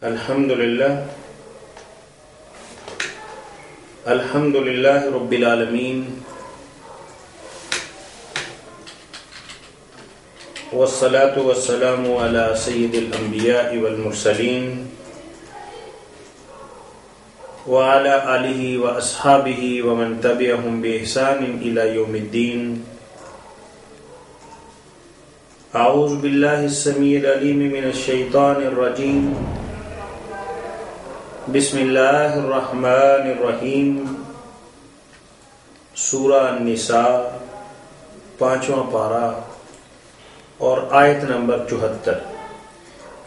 الحمد للہ رب العالمین والصلاة والسلام علی سید الانبیاء والمرسلین وعلی آلہ واصحابہ ومن تبعہم بإحسان الی یوم الدین. اعوذ باللہ السمیع العلیم من الشیطان الرجیم. بسم اللہ الرحمن الرحیم. سورہ النساء 5واں پارہ اور آیت نمبر 74.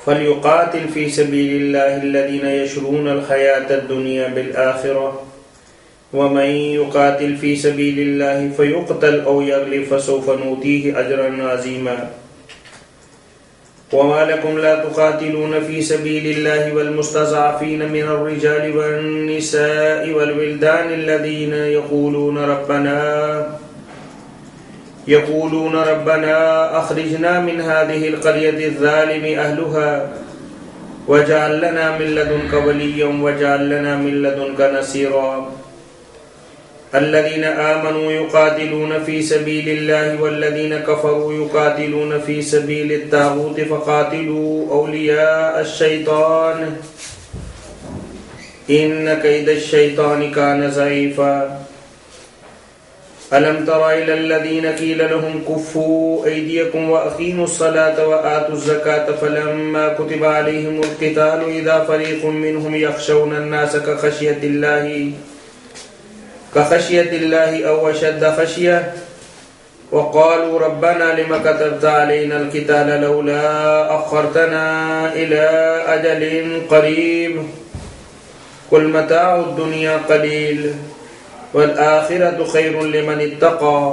فَلْيُقَاتِلْ فِي سَبِيلِ اللَّهِ الَّذِينَ يَشْرُونَ الْحَيَاةَ الدُّنْيَا بِالْآخِرَةِ وَمَنْ يُقَاتِلْ فِي سَبِيلِ اللَّهِ فَيُقْتَلْ أَوْ يَغْلِبْ فَسَوْفَ نُؤْتِيهِ أَجْرًا عَظِيمًا. وما لكم لا تقاتلون في سبيل الله والمستضعفين من الرجال والنساء والولدان الذين يقولون ربنا أخرجنا من هذه القرية الظالم أهلها واجعل لنا من لدنك وليا واجعل لنا من لدنك نصيرا. الذين آمنوا يقاتلون في سبيل الله والذين كفروا يقاتلون في سبيل الطاغوت فقاتلوا أولياء الشيطان إن كيد الشيطان كان ضعيفا. ألم تر إلى الذين قيل لهم كفوا أيديكم وأقيموا الصلاة وآتوا الزكاة فلما كتب عليهم القتال إذا فريق منهم يخشون الناس كخشية الله أو أشد خشية وقالوا ربنا لما كتبت علينا القتال لولا أخرتنا إلى أجل قريب قل متاع الدنيا قليل والآخرة خير لمن اتقى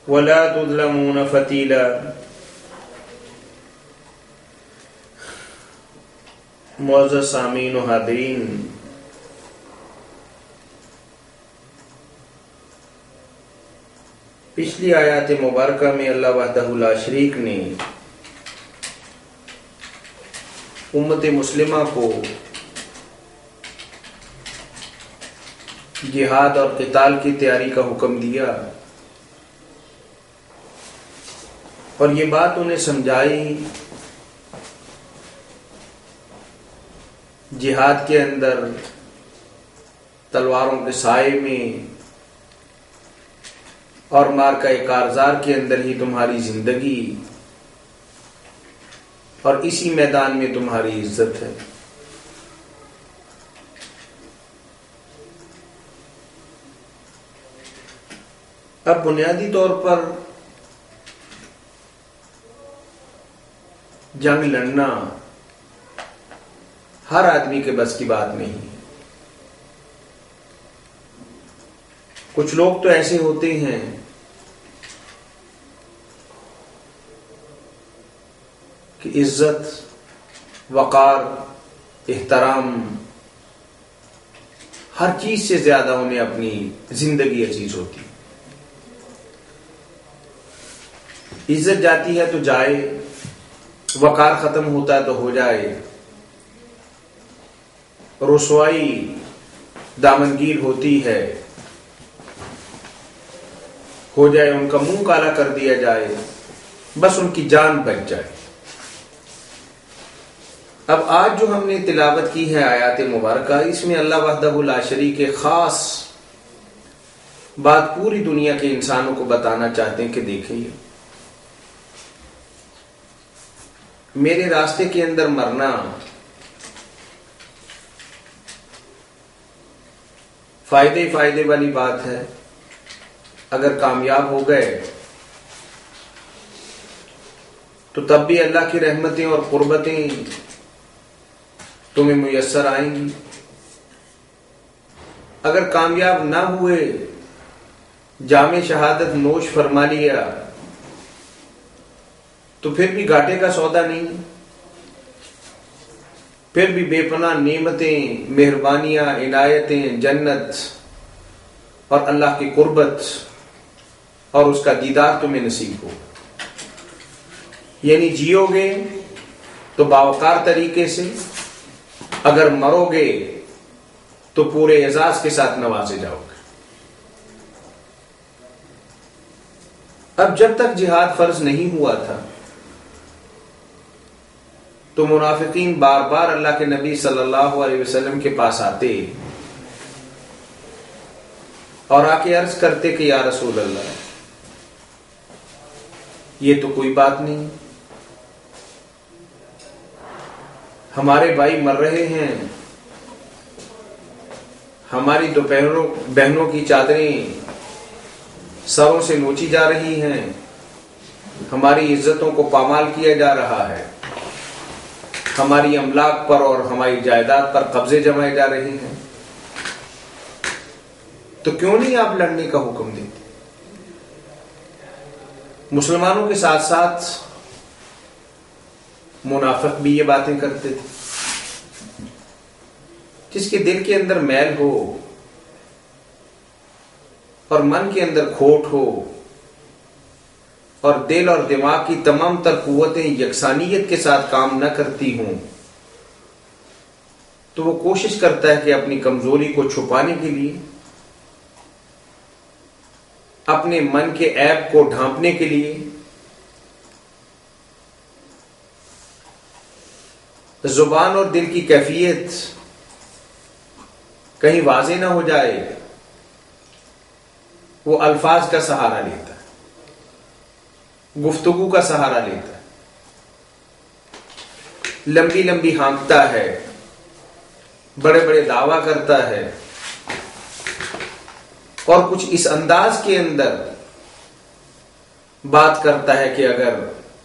ولا تظلمون فتيلا. معزز سامعین و حاضرین، پچھلی آیات مبارکہ میں اللہ وحدہ لا شریک نے امت مسلمہ کو جہاد اور قتال کی تیاری کا حکم دیا اور یہ بات انہیں سمجھائی جہاد کے اندر تلواروں کے سائے میں اور مارکہ کارزار کے اندر ہی تمہاری زندگی اور اسی میدان میں تمہاری عزت ہے. اب بنیادی طور پر جنگ لڑنا ہر آدمی کے بس کی بات نہیں. کچھ لوگ تو ایسے ہوتے ہیں کہ عزت، وقار، احترام، ہر چیز سے زیادہ انہیں اپنی زندگی عزیز ہوتی. عزت جاتی ہے تو جائے، وقار ختم ہوتا ہے تو ہو جائے، رسوائی دامنگیر ہوتی ہے ہو جائے، ان کا منہ کالا کر دیا جائے، بس ان کی جان بچ جائے. اب آج جو ہم نے تلاوت کی ہے آیات مبارکہ، اس میں اللہ وحدہ لا شریک کے خاص بات پوری دنیا کے انسانوں کو بتانا چاہتے ہیں کہ دیکھیے، میرے راستے کے اندر مرنا فائدے والی بات ہے. اگر کامیاب ہو گئے تو تب بھی اللہ کی رحمتیں اور قربتیں تمہیں میسر آئیں گی. اگر کامیاب نہ ہوئے، جام شہادت نوش فرما لیا، تو پھر بھی گھاٹے کا سودا نہیں، پھر بھی بے پناہ نعمتیں، مہربانیاں، عنایتیں، جنت اور اللہ کی قربت اور اس کا دیدار تمہیں نصیب ہو. یعنی جیو گے تو باوقار طریقے سے، اگر مرو گے تو پورے اعزاز کے ساتھ نوازے جاؤ گے۔ اب جب تک جہاد فرض نہیں ہوا تھا تو منافقین بار بار اللہ کے نبی صلی اللہ علیہ وسلم کے پاس آتے اور آ کے عرض کرتے کہ یا رسول اللہ، یہ تو کوئی بات نہیں، ہمارے بھائی مر رہے ہیں، ہماری دوپہروں بہنوں کی چادریں سروں سے نوچی جا رہی ہیں، ہماری عزتوں کو پامال کیا جا رہا ہے، ہماری املاک پر اور ہماری جائیداد پر قبضے جمائے جا رہے ہیں، تو کیوں نہیں آپ لڑنے کا حکم دیتے؟ مسلمانوں کے ساتھ ساتھ منافق بھی یہ باتیں کرتے تھے۔ جس کے دل کے اندر میل ہو اور من کے اندر کھوٹ ہو اور دل اور دماغ کی تمام تر قوتیں یکسانیت کے ساتھ کام نہ کرتی ہوں تو وہ کوشش کرتا ہے کہ اپنی کمزوری کو چھپانے کے لیے، اپنے من کے عیب کو ڈھانپنے کے لیے زبان اور دل کی کیفیت کہیں واضح نہ ہو جائے، وہ الفاظ کا سہارا لیتا ہے، گفتگو کا سہارا لیتا ہے، لمبی لمبی ہانکتا ہے، بڑے بڑے دعویٰ کرتا ہے اور کچھ اس انداز کے اندر بات کرتا ہے کہ اگر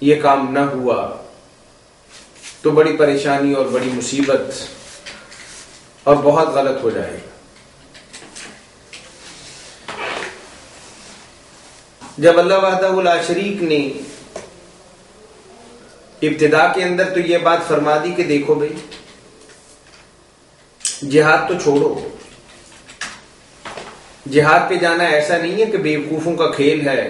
یہ کام نہ ہوا تو بڑی پریشانی اور بڑی مصیبت اور بہت غلط ہو جائے گا۔ جب اللہ وحدہ لا شریک نے ابتدا کے اندر تو یہ بات فرما دی کہ دیکھو بھائی، جہاد تو چھوڑو، جہاد پہ جانا ایسا نہیں ہے کہ بیوقوفوں کا کھیل ہے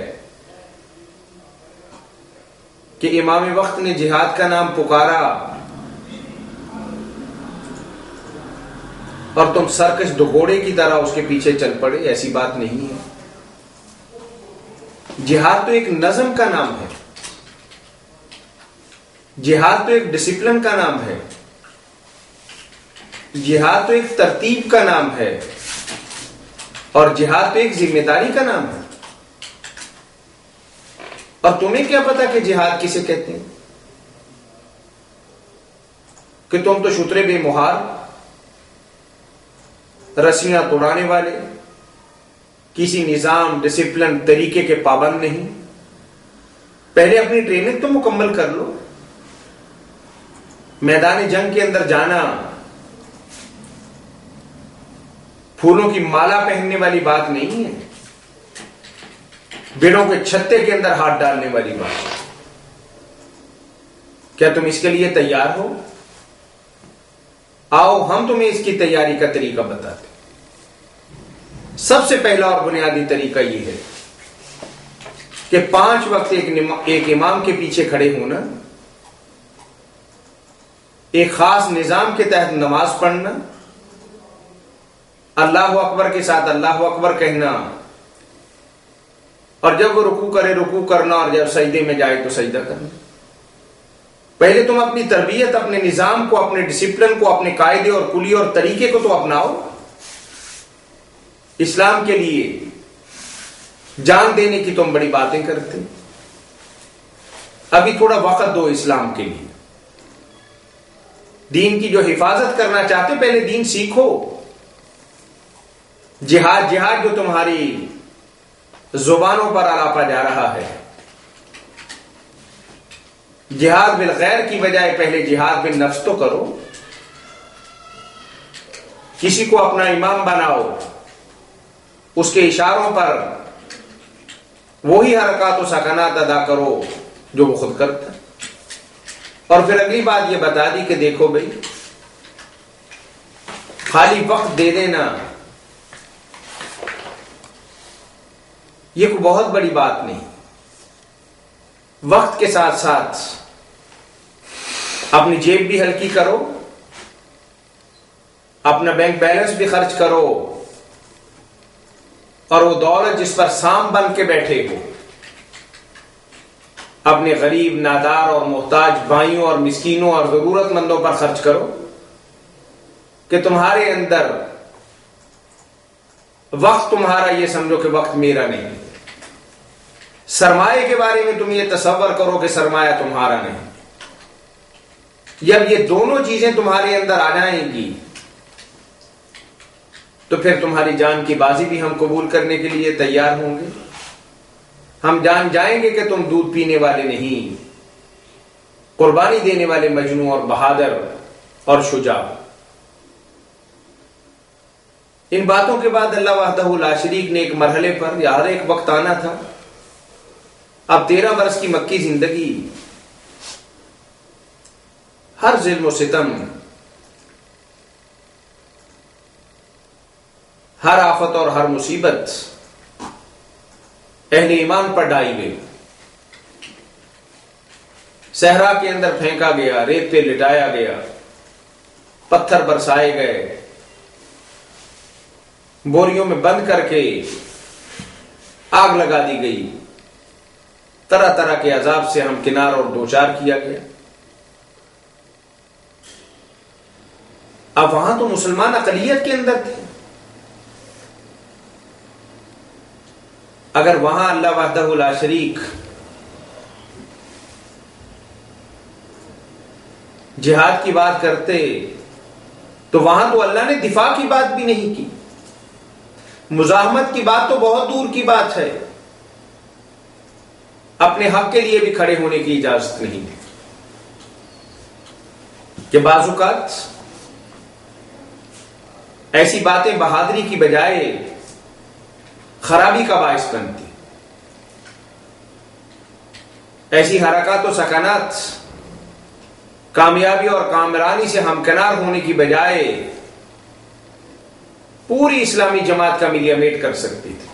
کہ امام وقت نے جہاد کا نام پکارا اور تم سرکش دگوڑے کی طرح اس کے پیچھے چل پڑے، ایسی بات نہیں ہے۔ جہاد تو ایک نظم کا نام ہے، جہاد تو ایک ڈسپلن کا نام ہے، جہاد تو ایک ترتیب کا نام ہے، اور جہاد تو ایک ذمہ داری کا نام ہے۔ اور تمہیں کیا پتا کہ جہاد کسے کہتے ہیں؟ کہ تم تو شترے بے مہار، رسیاں توڑانے والے، کسی نظام ڈسپلن طریقے کے پابند نہیں۔ پہلے اپنی ٹریننگ تو مکمل کر لو۔ میدان جنگ کے اندر جانا پھولوں کی مالا پہننے والی بات نہیں ہے، بیڑوں کے چھتے کے اندر ہاتھ ڈالنے والی بات۔ کیا تم اس کے لیے تیار ہو؟ آؤ ہم تمہیں اس کی تیاری کا طریقہ بتاتے۔ سب سے پہلا اور بنیادی طریقہ یہ ہے کہ 5 وقت ایک امام کے پیچھے کھڑے ہونا، ایک خاص نظام کے تحت نماز پڑھنا، اللہ اکبر کے ساتھ اللہ اکبر کہنا، اور جب وہ رکوع کرے رکوع کرنا، اور جب سجدے میں جائے تو سجدہ کرنا۔ پہلے تم اپنی تربیت، اپنے نظام کو، اپنے ڈسپلن کو، اپنے قاعدے اور کلیے اور طریقے کو تو اپناؤ۔ اسلام کے لیے جان دینے کی تم بڑی باتیں کرتے، ابھی تھوڑا وقت دو اسلام کے لیے۔ دین کی جو حفاظت کرنا چاہتے پہلے دین سیکھو۔ جہاد جہاد جو تمہاری زبانوں پر الاپا جا رہا ہے، جہاد بالغیر کی بجائے پہلے جہاد بالنفس تو کرو۔ کسی کو اپنا امام بناؤ، اس کے اشاروں پر وہی حرکات و سکنات ادا کرو جو وہ خود کرتا۔ اور پھر اگلی بات یہ بتا دی کہ دیکھو بھائی، خالی وقت دے دینا یہ کوئی بہت بڑی بات نہیں۔ وقت کے ساتھ ساتھ اپنی جیب بھی ہلکی کرو، اپنا بینک بیلنس بھی خرچ کرو، اور وہ دولت جس پر سام بن کے بیٹھے ہو اپنے غریب، نادار اور محتاج بھائیوں اور مسکینوں اور ضرورت مندوں پر خرچ کرو، کہ تمہارے اندر وقت تمہارا یہ سمجھو کہ وقت میرا نہیں۔ سرمایہ کے بارے میں تم یہ تصور کرو کہ سرمایہ تمہارا نہیں۔ جب یہ دونوں چیزیں تمہارے اندر آ جائیں گی تو پھر تمہاری جان کی بازی بھی ہم قبول کرنے کے لیے تیار ہوں گے۔ ہم جان جائیں گے کہ تم دودھ پینے والے نہیں، قربانی دینے والے مجنوں اور بہادر اور شجاع۔ ان باتوں کے بعد اللہ وحدہ لا شریک نے ایک مرحلے پر ہر ایک وقت آنا تھا۔ اب 13 برس کی مکی زندگی، ہر ظلم و ستم، ہر آفت اور ہر مصیبت اہل ایمان پر ڈائی گئی۔ صحرا کے اندر پھینکا گیا، ریت پہ لٹایا گیا، پتھر برسائے گئے، بوریوں میں بند کر کے آگ لگا دی گئی، طرح طرح کے عذاب سے ہم کنار اور دوچار کیا گیا۔ اب وہاں تو مسلمان اقلیت کے اندر تھے۔ اگر وہاں اللہ وحدہ لا شریک جہاد کی بات کرتے تو وہاں تو اللہ نے دفاع کی بات بھی نہیں کی، مزاحمت کی بات تو بہت دور کی بات ہے، اپنے حق کے لیے بھی کھڑے ہونے کی اجازت نہیں ہے۔ کہ بعض اوقات ایسی باتیں بہادری کی بجائے خرابی کا باعث بنتی، ایسی حرکات و سکنات کامیابی اور کامرانی سے ہمکنار ہونے کی بجائے پوری اسلامی جماعت کا ملیہ میٹ کر سکتی تھی۔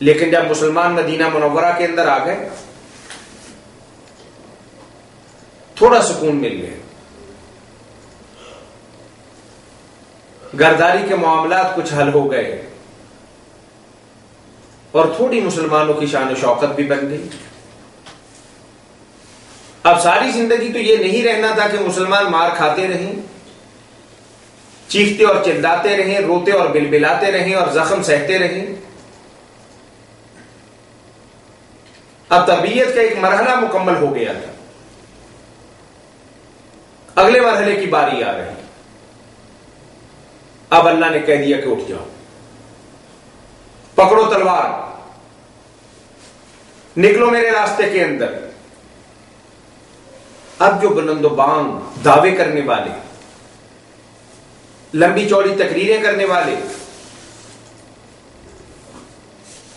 لیکن جب مسلمان مدینہ منورہ کے اندر آ گئے، تھوڑا سکون مل گیا، گرداری کے معاملات کچھ حل ہو گئے، اور تھوڑی مسلمانوں کی شان و شوکت بھی بن گئی۔ اب ساری زندگی تو یہ نہیں رہنا تھا کہ مسلمان مار کھاتے رہیں، چیختے اور چلاتے رہیں، روتے اور بلبلاتے رہیں اور زخم سہتے رہیں۔ اب تربیت کا ایک مرحلہ مکمل ہو گیا تھا، اگلے مرحلے کی باری آ رہی۔ اب اللہ نے کہہ دیا کہ اٹھ جاؤ، پکڑو تلوار، نکلو میرے راستے کے اندر۔ اب جو بلند و بانگ دعوے کرنے والے، لمبی چوڑی تقریریں کرنے والے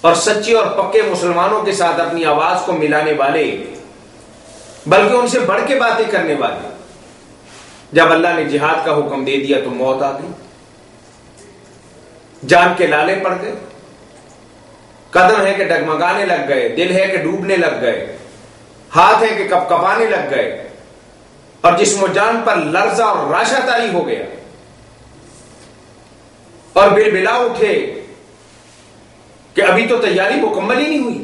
اور سچے اور پکے مسلمانوں کے ساتھ اپنی آواز کو ملانے والے، بلکہ ان سے بڑھ کے باتیں کرنے والے، جب اللہ نے جہاد کا حکم دے دیا تو موت آ گئی، جان کے لالے پڑ گئے، قدم ہے کہ ڈگمگانے لگ گئے، دل ہے کہ ڈوبنے لگ گئے، ہاتھ ہے کہ کپکپانے لگ گئے، اور جسم و جان پر لرزہ اور راشہ طاری ہو گیا، اور بلبلا اٹھے کہ ابھی تو تیاری مکمل ہی نہیں ہوئی،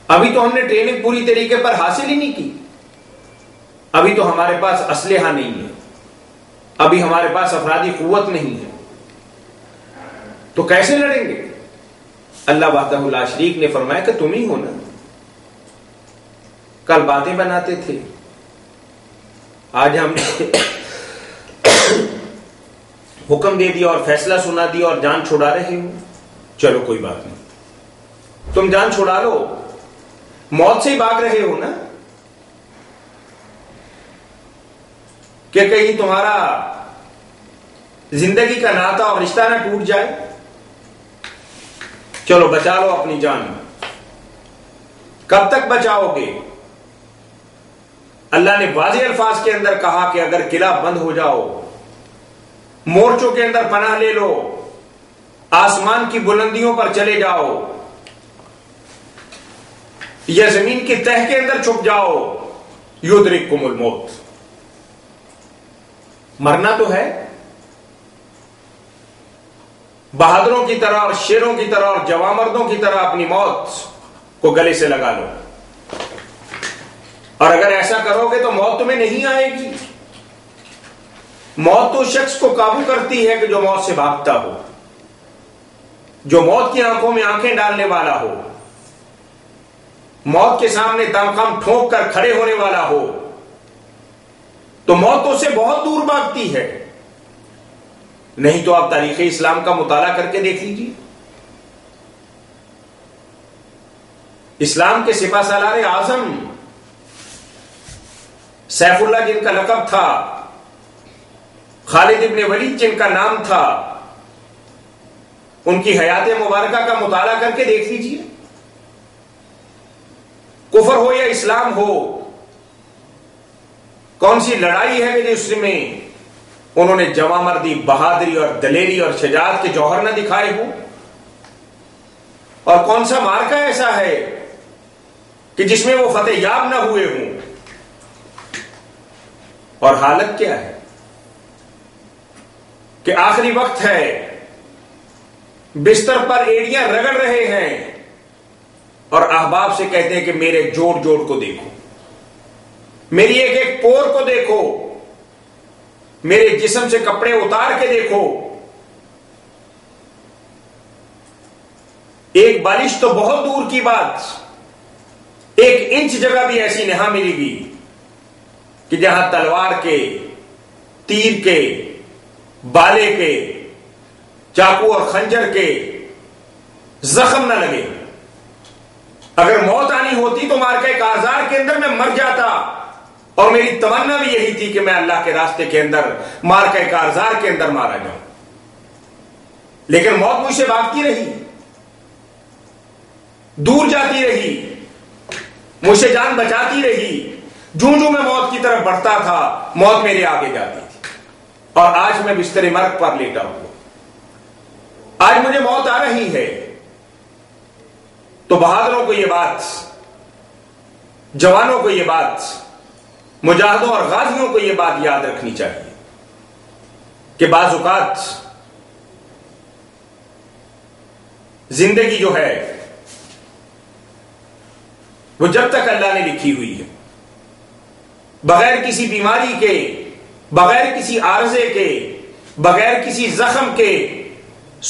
ابھی تو ہم نے ٹریننگ پوری طریقے پر حاصل ہی نہیں کی، ابھی تو ہمارے پاس اسلحہ نہیں ہے، ابھی ہمارے پاس افرادی قوت نہیں ہے، تو کیسے لڑیں گے؟ اللہ وحدہ لا شریک نے فرمایا کہ تم ہی ہو نا، کل باتیں بناتے تھے، آج ہم نے حکم دے دیا اور فیصلہ سنا دیا اور جان چھڑا رہے ہو، چلو کوئی بات نہیں، تم جان چھڑا لو، موت سے ہی بھاگ رہے ہو نا، کہ کہیں تمہارا زندگی کا ناطہ اور رشتہ نہ ٹوٹ جائے، چلو بچا لو اپنی جان۔ کب تک بچاؤ گے؟ اللہ نے واضح الفاظ کے اندر کہا کہ اگر قلعہ بند ہو جاؤ، مورچوں کے اندر پناہ لے لو، آسمان کی بلندیوں پر چلے جاؤ، یا زمین کی تہ کے اندر چھپ جاؤ، یدرککم الموت. مرنا تو ہے، بہادروں کی طرح اور شیروں کی طرح اور جوامردوں کی طرح اپنی موت کو گلے سے لگا لو، اور اگر ایسا کرو گے تو موت تمہیں نہیں آئے گی. موت تو شخص کو قابو کرتی ہے کہ جو موت سے بھاگتا ہو، جو موت کی آنکھوں میں آنکھیں ڈالنے والا ہو، موت کے سامنے دم خم ٹھونک کر کھڑے ہونے والا ہو. تو موت تو اس سے بہت دور بھاگتی ہے. نہیں تو آپ تاریخ اسلام کا مطالعہ کر کے دیکھ لیجیے. اسلام کے سپہ سالار اعظم سیف اللہ جن کا لقب تھا، خالد ابن ولید جن کا نام تھا، ان کی حیات مبارکہ کا مطالعہ کر کے دیکھ لیجیے. کفر ہو یا اسلام ہو، کون سی لڑائی ہے کہ جس میں انہوں نے جوامردی، بہادری اور دلیری اور شجاعت کے جوہر نہ دکھائے ہوں؟ اور کون سا مارکا ایسا ہے کہ جس میں وہ فتح یاب نہ ہوئے ہوں؟ اور حالت کیا ہے کہ آخری وقت ہے، بستر پر ایڑیاں رگڑ رہے ہیں اور احباب سے کہتے ہیں کہ میرے جوڑ جوڑ کو دیکھو، میری ایک ایک پور کو دیکھو، میرے جسم سے کپڑے اتار کے دیکھو. ایک بالش تو بہت دور کی بات، 1 انچ جگہ بھی ایسی نہ ملے گی کہ جہاں تلوار کے، تیر کے، بالے کے، چاقو اور خنجر کے زخم نہ لگے. اگر موت آنی ہوتی تو مارکہ کارزار کے اندر میں مر جاتا، اور میری تمنا بھی یہی تھی کہ میں اللہ کے راستے کے اندر مارکہ کارزار کے اندر مارا جاؤں. لیکن موت مجھ سے بھاگتی رہی، دور جاتی رہی، مجھ سے جان بچاتی رہی. جوں جوں میں موت کی طرف بڑھتا تھا، موت میرے آگے جاتی تھی. اور آج میں بستر مرگ پر لیٹا ہوں، آج مجھے موت آ رہی ہے. تو بہادروں کو یہ بات، جوانوں کو یہ بات، مجاہدوں اور غازیوں کو یہ بات یاد رکھنی چاہیے کہ بعض اوقات زندگی جو ہے وہ جب تک اللہ نے لکھی ہوئی ہے، بغیر کسی بیماری کے، بغیر کسی عارضے کے، بغیر کسی زخم کے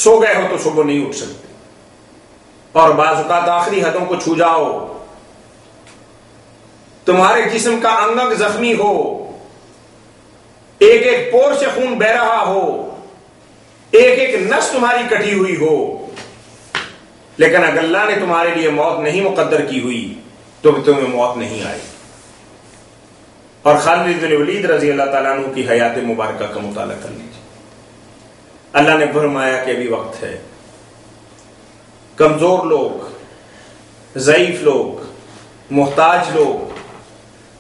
سو گئے ہو تو صبح نہیں اٹھ سکتے. اور بعض اوقات آخری حدوں کو چھو جاؤ، تمہارے جسم کا انگ انگ زخمی ہو، ایک ایک پور سے خون بہ رہا ہو، ایک ایک نس تمہاری کٹی ہوئی ہو، لیکن اگر اللہ نے تمہارے لیے موت نہیں مقدر کی ہوئی تو تمہیں موت نہیں آئی. اور خالد بن ولید رضی اللہ تعالیٰ عنہ کی حیات مبارکہ کا مطالعہ کر لیجیے. اللہ نے فرمایا کہ ابھی وقت ہے. کمزور لوگ، ضعیف لوگ، محتاج لوگ،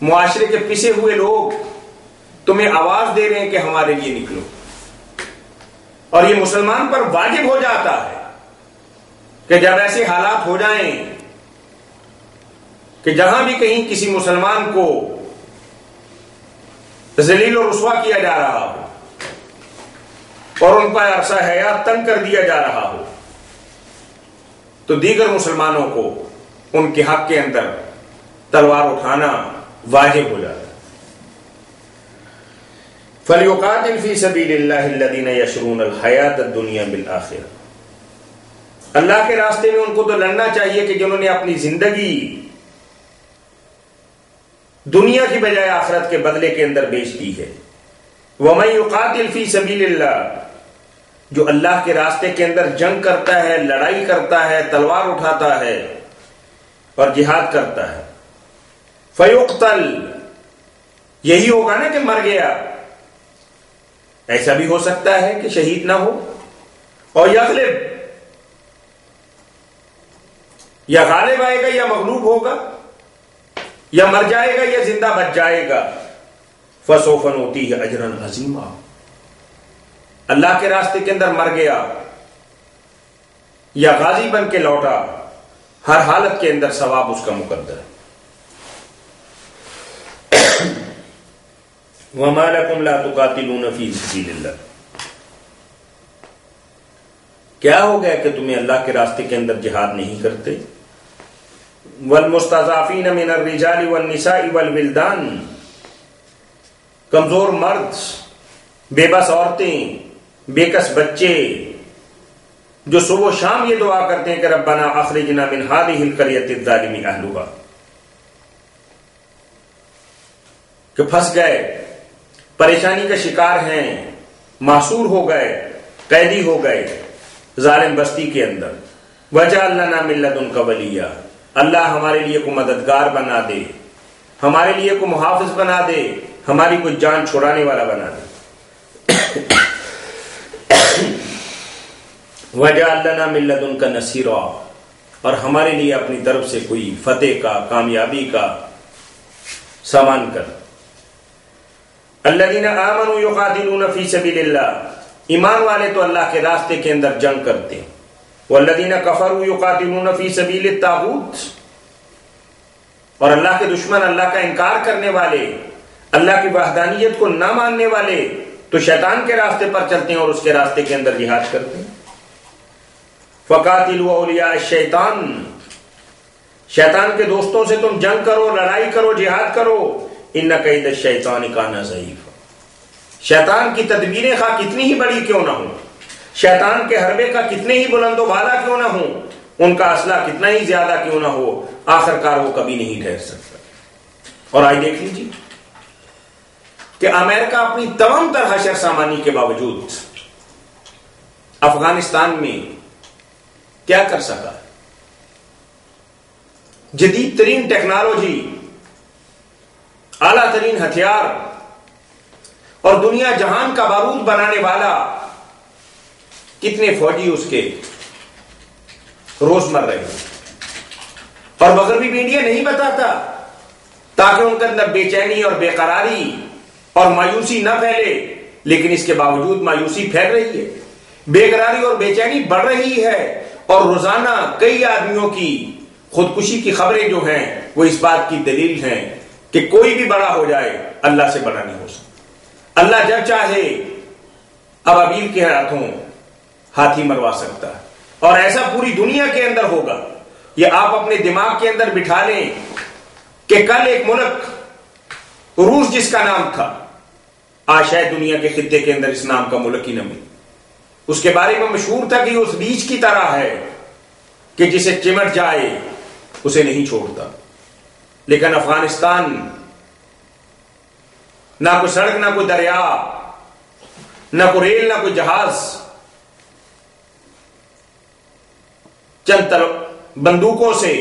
معاشرے کے پسے ہوئے لوگ تمہیں آواز دے رہے ہیں کہ ہمارے لیے نکلو. اور یہ مسلمان پر واجب ہو جاتا ہے کہ جب ایسے حالات ہو جائیں کہ جہاں بھی کہیں کسی مسلمان کو ذلیل و رسوا کیا جا رہا ہو اور ان پر عرصہ حیات تنگ کر دیا جا رہا ہو، تو دیگر مسلمانوں کو ان کے حق کے اندر تلوار اٹھانا واجب ہو جاتا ہے. فَلْيُقَاتِلْ فِي سَبِيلِ اللَّهِ الَّذِينَ يَشْرُونَ الْحَيَاةَ الدُّنْيَا بِالْآخِرَةِ. اللہ کے راستے میں ان کو تو لڑنا چاہیے کہ جنہوں نے اپنی زندگی دنیا کی بجائے آخرت کے بدلے کے اندر بیچ دی ہے. وَمَن يُقَاتِلْ فِي سَبِيلِ اللَّهِ، جو اللہ کے راستے کے اندر جنگ کرتا ہے، لڑائی کرتا ہے، تلوار اٹھاتا ہے اور جہاد کرتا ہے، فَيُقْتَلْ، یہی ہوگا نا کہ مر گیا. ایسا بھی ہو سکتا ہے کہ شہید نہ ہو، اور یغلب، یا غالب آئے گا یا مغلوب ہوگا، یا مر جائے گا یا زندہ بچ جائے گا. فَسَوْفَ نُؤْتِيهِ أَجْرًا عَظِيمًا، اللہ کے راستے کے اندر مر گیا یا غازی بن کے لوٹا، ہر حالت کے اندر ثواب اس کا مقدر ہے. وما لکم لا تقاتلون فی سبیل اللہ، کیا ہو گیا کہ تمہیں اللہ کے راستے کے اندر جہاد نہیں کرتے؟ والمستضعفین من الرجال والنساء والولدان، کمزور مرد، بے بس عورتیں، بے کس بچے، جو صبح و شام یہ دعا کرتے ہیں کہ ربنا اخرجنا من هذه القرية الظالم اهلها، کہ پھنس گئے، پریشانی کا شکار ہیں، محصور ہو گئے، قیدی ہو گئے ظالم بستی کے اندر۔ وجعل لنا من لدنک ولیا، اللہ ہمارے لیے کو مددگار بنا دے، ہمارے لیے کو محافظ بنا دے، ہماری کوئی جان چھڑانے والا بنا دے۔ وجعل لنا من لدنک نصیرا، اور ہمارے لیے اپنی طرف سے کوئی فتح کا، کامیابی کا سامان کر۔ الذین آمنوا یقاتلون فی سبیل اللہ، ایمان والے تو اللہ کے راستے کے اندر جنگ کرتے ہیں۔ والذین کفروا یقاتلون فی سبیل الطاغوت، اور اللہ کے دشمن، اللہ کا انکار کرنے والے، اللہ کی وحدانیت کو نہ ماننے والے تو شیطان کے راستے پر چلتے ہیں اور اس کے راستے کے اندر جہاد کرتے ہیں۔ فقاتلوا اولیاء الشیطان، شیطان کے دوستوں سے تم جنگ کرو، لڑائی کرو، جہاد کرو۔ ان کید الشیطان کان ضعیفا، شیطان کی تدبیریں خواہ کتنی ہی بڑی کیوں نہ ہوں، شیطان کے حربے کا کتنے ہی بلند و بالا کیوں نہ ہوں، ان کا اسلحہ کتنا ہی زیادہ کیوں نہ ہو، آخر کار وہ کبھی نہیں ٹھہر سکتا۔ اور آج دیکھ لیجیے کہ امریکہ اپنی تمام تر حشر سامانی کے باوجود افغانستان میں کیا کر سکا؟ جدید ترین ٹیکنالوجی، اعلیٰ ترین ہتھیار اور دنیا جہان کا بارود بنانے والا، کتنے فوجی اس کے روز مر رہے ہیں، اور مغربی میڈیا نہیں بتاتا تاکہ ان کے اندر بے چینی اور بے قراری اور مایوسی نہ پھیلے، لیکن اس کے باوجود مایوسی پھیل رہی ہے، بے قراری اور بے چینی بڑھ رہی ہے، اور روزانہ کئی آدمیوں کی خودکشی کی خبریں جو ہیں وہ اس بات کی دلیل ہیں کہ کوئی بھی بڑا ہو جائے اللہ سے بڑا نہیں ہو سکتا۔ اللہ جب چاہے ابابیل کے ہاتھوں ہاتھی مروا سکتا ہے، اور ایسا پوری دنیا کے اندر ہوگا۔ یہ آپ اپنے دماغ کے اندر بٹھا لیں کہ کل ایک ملک روس جس کا نام تھا، آج شاید دنیا کے خطے کے اندر اس نام کا ملک ہی نہ ملے۔ اس کے بارے میں مشہور تھا کہ یہ اس بیج کی طرح ہے کہ جسے چمٹ جائے اسے نہیں چھوڑتا، لیکن افغانستان نہ کوئی سڑک، نہ کوئی دریا، نہ کوئی ریل، نہ کوئی جہاز، چند بندوقوں سے،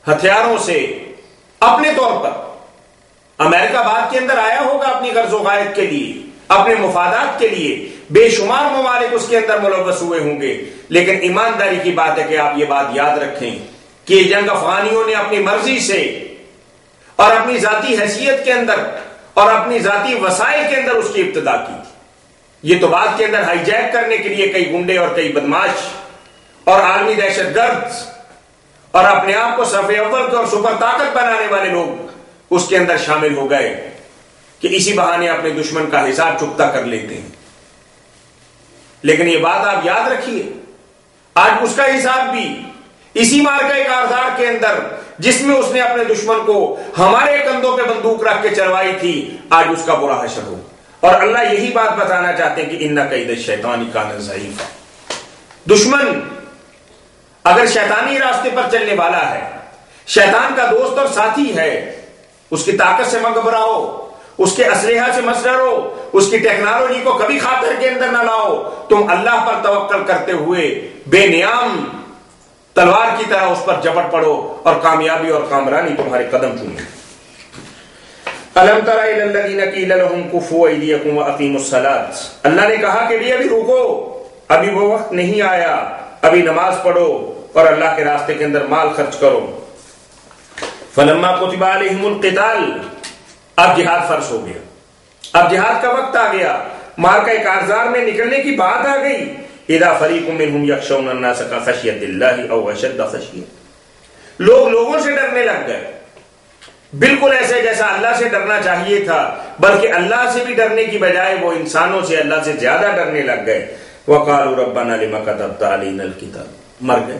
ہتھیاروں سے اپنے طور پر امریکہ بعد کے اندر آیا ہوگا اپنی غرض و غایت کے لیے، اپنے مفادات کے لیے، بے شمار ممالک اس کے اندر ملوث ہوئے ہوں گے، لیکن ایمانداری کی بات ہے کہ آپ یہ بات یاد رکھیں کہ یہ جنگ افغانیوں نے اپنی مرضی سے اور اپنی ذاتی حیثیت کے اندر اور اپنی ذاتی وسائل کے اندر اس کی ابتدا کی تھی۔ یہ تو بعد کے اندر ہائی جیک کرنے کے لیے کئی گنڈے اور کئی بدماش اور عالمی دہشت گرد اور اپنے آپ کو صف اول کے اور سپر طاقت بنانے والے لوگ اس کے اندر شامل ہو گئے کہ اسی بہانے اپنے دشمن کا حساب چکتا کر لیتے ہیں۔ لیکن یہ بات آپ یاد رکھیے، آج اس کا حساب بھی اسی مارکہ کارزار کے اندر جس میں اس نے اپنے دشمن کو ہمارے کندھوں پہ بندوق رکھ کے چلوائی تھی، آج اس کا برا حشر ہو۔ اور اللہ یہی بات بتانا چاہتے ہیں کہ ان کید الشیطان کان ضعیفا، دشمن اگر شیطانی راستے پر چلنے والا ہے، شیطان کا دوست اور ساتھی ہے، اس کی طاقت سے مت گھبراؤ، اس کے اسلحہ سے مت ڈرو، اس کی ٹیکنالوجی کو کبھی خاطر کے اندر نہ لاؤ، تم اللہ پر توکل کرتے ہوئے بے نیام تلوار کی طرح اس پر جپٹ پڑو اور کامیابی اور کامرانی تمہارے قدم چومے۔ الم تر الی الذین قیل لهم کفوا ایدیکم واقیموا الصلاۃ، اللہ نے کہا کہ ابھی رکو، ابھی وہ وقت نہیں آیا، ابھی نماز پڑھو اور اللہ کے راستے کے اندر مال خرچ کرو۔ فلما کتب علیہم القتال، اب جہاد فرض ہو گیا، اب جہاد کا وقت آ گیا، مارکہ کارزار میں نکلنے کی بات آ گئی۔ اذا فریق منهم یخشون الناس کخشیۃ اللہ او اشد خشیہ، لوگ لوگوں سے ڈرنے لگ گئے بالکل ایسے جیسا اللہ سے ڈرنا چاہیے تھا، بلکہ اللہ سے بھی ڈرنے کی بجائے وہ انسانوں سے اللہ سے زیادہ ڈرنے لگ گئے۔ وَقَالُوا رَبَّنَا لِمَ كَتَبْتَ عَلَيْنَا الْكِتَابَ، مر گئے۔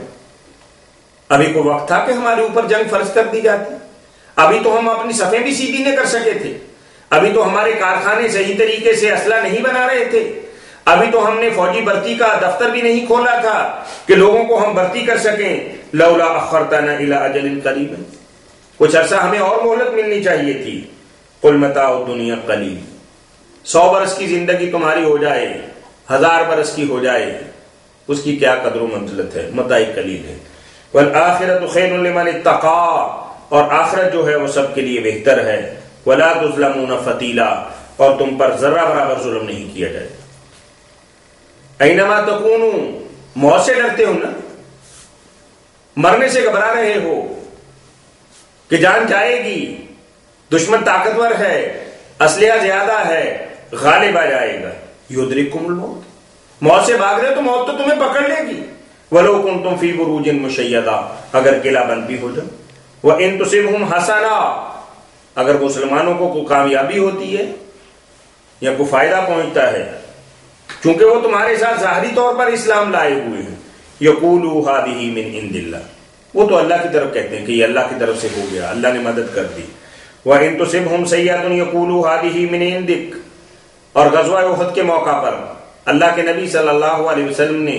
ابھی کوئی وقت تھا کہ ہمارے اوپر جنگ فرض کر دی جاتی؟ ابھی تو ہم اپنی صفیں بھی سیدھی نہ کر سکے تھے، ابھی تو ہمارے کارخانے صحیح طریقے سے اسلحہ نہیں بنا رہے تھے، ابھی تو ہم نے فوجی بھرتی کا دفتر بھی نہیں کھولا تھا کہ لوگوں کو ہم بھرتی کر سکیں۔ لولا اخرتنا الى اجل قریب، کچھ عرصہ ہمیں اور مہلت ملنی چاہیے تھی۔ قل متاع الدنیا قلیل، 100 برس کی زندگی تمہاری ہو جائے، 1000 برس کی ہو جائے، اس کی کیا قدر و منزلت ہے، متاع قلیل ہے۔ والآخرۃ خیر لمن اتقى، اور آخرت جو ہے وہ سب کے لیے بہتر ہے۔ ولا تظلمون فتیلا، اور تم پر ذرہ برابر ظلم نہیں کیا جائے۔ اینما تکونوا، موت سے ڈرتے ہو نا، مرنے سے گھبرا رہے ہو کہ جان جائے گی، دشمن طاقتور ہے، اسلحہ زیادہ ہے، غالب آ جائے گا۔ یدرککم الموت، موت سے بھاگ رہے تو موت تو تمہیں پکڑ لے گی۔ ولو کنتم فی بروج مشیدہ، اگر قلعہ بند بھی ہو جاؤ۔ وان تصبهم حسنہ، اگر مسلمانوں کو کوئی کامیابی ہوتی ہے یا کوئی فائدہ پہنچتا ہے، چونکہ وہ تمہارے ساتھ ظاہری طور پر اسلام لائے ہوئے ہیں، یقولوا هذه من عند اللہ، وہ تو اللہ کی طرف کہتے ہیں کہ یہ اللہ کی طرف سے ہو گیا، اللہ نے مدد کر دی۔ وان تصبهم سیئۃ یقولوا هذه من عندک، اور غزوہ احد کے موقع پر اللہ کے نبی صلی اللہ علیہ وسلم نے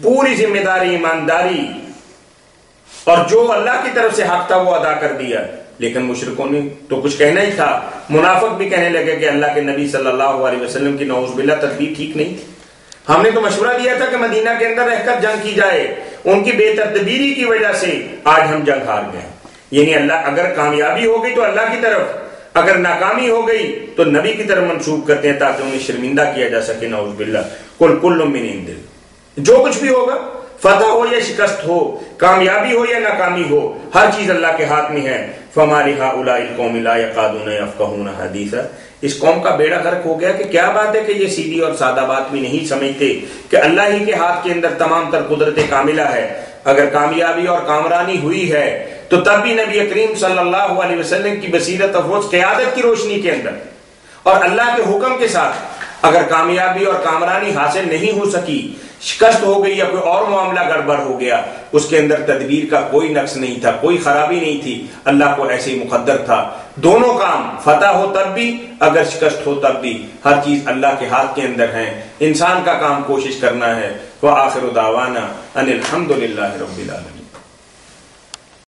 پوری ذمہ داری، ایمانداری اور جو اللہ کی طرف سے حق تھا وہ ادا کر دیا، لیکن مشرکوں نے تو کچھ کہنا ہی تھا۔ منافق بھی کہنے لگے کہ اللہ کے نبی صلی اللہ علیہ وسلم کی نعوذ باللہ تدبیر ٹھیک نہیں تھی، ہم نے تو مشورہ دیا تھا کہ مدینہ کے اندر رہ کر جنگ کی جائے، ان کی بے تدبیری کی وجہ سے آج ہم جنگ ہار گئے۔ یعنی اللہ اگر کامیابی ہو گئی تو اللہ کی طرف، اگر ناکامی ہو گئی تو نبی کی طرف منسوب کرتے ہیں تاکہ انہیں شرمندہ کیا جا سکے۔ نعوذ باللہ، قل کل من عند اللہ، جو کچھ بھی ہوگا، فتح ہو یا شکست ہو، کامیابی ہو یا ناکامی ہو، ہر چیز اللہ کے ہاتھ میں ہے۔ فما لهؤلاء القوم لا يكادون يفقهون حدیثا، اس قوم کا بیڑا غرق ہو گیا کہ کیا بات ہے کہ یہ سیدھی اور سادہ بات بھی نہیں سمجھتے کہ اللہ ہی کے ہاتھ کے اندر تمام تر قدرت کاملہ ہے۔ اگر کامیابی اور کامرانی ہوئی ہے تو تب بھی نبی کریم صلی اللہ علیہ وسلم کی بصیرت افروز قیادت کی روشنی کے اندر اور اللہ کے حکم کے ساتھ اگر کامیابی اور کامرانی حاصل نہیں ہو سکی، شکست ہو گئی یا کوئی اور معاملہ گڑبڑ ہو گیا، اس کے اندر تدبیر کا کوئی نقص نہیں تھا، کوئی خرابی نہیں تھی، اللہ کو ایسے ہی مقدر تھا۔ دونوں کام، فتح ہو تب بھی، اگر شکست ہو تب بھی، ہر چیز اللہ کے ہاتھ کے اندر ہے۔ انسان کا کام کوشش کرنا ہے۔ وآخر دعوانا ان الحمد للہ رب العالمین۔